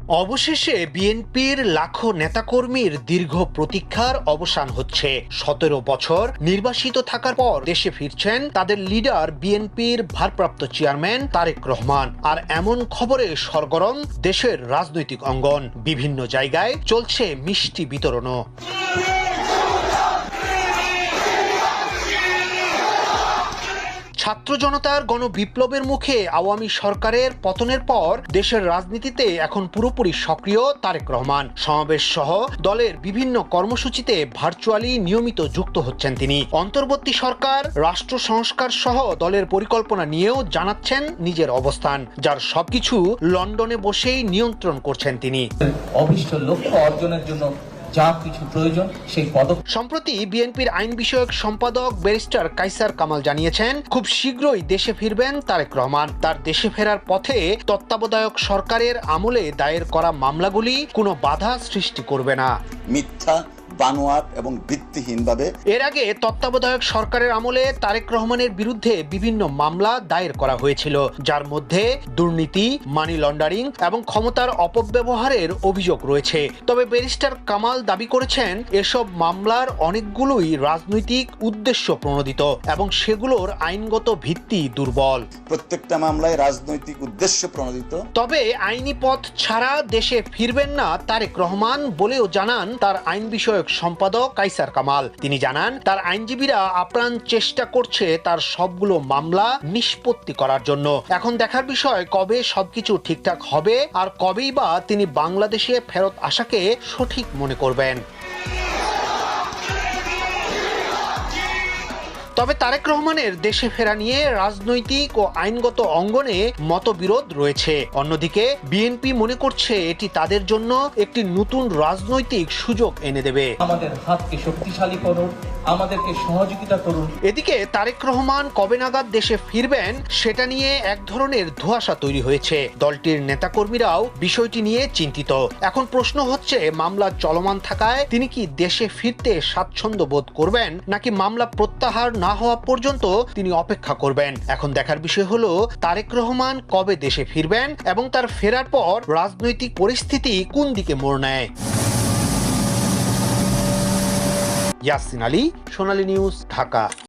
অবশেষে বিএনপির লাখো নেতাকর্মীর দীর্ঘ প্রতীক্ষার অবসান হচ্ছে। ১৭ বছর নির্বাসিত থাকার পর দেশে ফিরছেন তাদের লিডার বিএনপির ভারপ্রাপ্ত চেয়ারম্যান তারেক রহমান। আর এমন খবরে সরগরম দেশের রাজনৈতিক অঙ্গন। বিভিন্ন জায়গায় চলছে মিষ্টি বিতরণও। ছাত্র জনতার গণবিপ্লবের মুখে আওয়ামী সরকারের পতনের পর দেশের রাজনীতিতে এখন পুরোপুরি সক্রিয় তারেক রহমান। সমাবেশ সহ দলের বিভিন্ন কর্মসূচিতে ভার্চুয়ালি নিয়মিত যুক্ত হচ্ছেন তিনি। অন্তর্বর্তী সরকার, রাষ্ট্র সংস্কার সহ দলের পরিকল্পনা নিয়েও জানাচ্ছেন নিজের অবস্থান, যার সবকিছু লন্ডনে বসেই নিয়ন্ত্রণ করছেন তিনি। অভিষ্ট লক্ষ্য অর্জনের জন্য যা কিছু প্রয়োজন সেই পদক্ষেপ। সম্প্রতি বিএনপির আইন বিষয়ক সম্পাদক ব্যারিস্টার কায়সার কামাল জানিয়েছেন, খুব শীঘ্রই দেশে ফিরবেন তারেক রহমান। তার দেশে ফেরার পথে তত্ত্বাবধায়ক সরকারের আমলে দায়ের করা মামলাগুলি কোনো বাধা সৃষ্টি করবে না। মিথ্যা, বানোয়াট এবং ভিত্তিহীনভাবে এর আগে তত্ত্বাবধায়ক সরকারের আমলে তারেক রহমানের বিরুদ্ধে বিভিন্ন মামলা দায়ের করা হয়েছিল, যার মধ্যে দুর্নীতি, মানি লন্ডারিং এবং ক্ষমতার অপব্যবহারের অভিযোগ রয়েছে। তবে ব্যারিস্টার কামাল দাবি করেছেন, এসব মামলার অনেকগুলোই রাজনৈতিক উদ্দেশ্য প্রণোদিত এবং সেগুলোর আইনগত ভিত্তি দুর্বল। প্রত্যেকটা মামলায় রাজনৈতিক উদ্দেশ্য প্রণোদিত। তবে আইনি পথ ছাড়া দেশে ফিরবেন না তারেক রহমান বলেও জানান তার আইন বিষয়ক সম্পাদক কায়সার কামাল। তিনি জানান, তার আইনজীবীরা আপ্রাণ চেষ্টা করছে তার সবগুলো মামলা নিষ্পত্তি করার জন্য। এখন দেখার বিষয় কবে সবকিছু ঠিকঠাক হবে আর কবেই বা তিনি বাংলাদেশে ফেরত আসাকে সঠিক মনে করবেন। তবে তারেক রহমানের দেশে ফেরা নিয়ে রাজনৈতিক ও আইনগত অঙ্গনে মতবিরোধ রয়েছে। অন্যদিকে বিএনপি মনে করছে এটি তাদের জন্য একটি নতুন রাজনৈতিক সুযোগ এনে দেবে। আমাদের হাতকে শক্তিশালী করুন, আমাদেরকে সহযোগিতা করুন। এদিকে তারেক রহমান কবে নাগাদ দেশে ফিরবেন সেটা নিয়ে এক ধরনের ধোঁয়াশা তৈরি হয়েছে। দলটির নেতাকর্মীরাও বিষয়টি নিয়ে চিন্তিত। এখন প্রশ্ন হচ্ছে, মামলা চলমান থাকায় তিনি কি দেশে ফিরতে স্বাচ্ছন্দ্য বোধ করবেন, নাকি মামলা প্রত্যাহার না হওয়া পর্যন্ত তিনি অপেক্ষা করবেন। এখন দেখার বিষয় হলো তারেক রহমান কবে দেশে ফিরবেন এবং তার ফেরার পর রাজনৈতিক পরিস্থিতি কোন দিকে মোড় নেয়। ইয়াসিন আলী, সোনালী নিউজ, ঢাকা।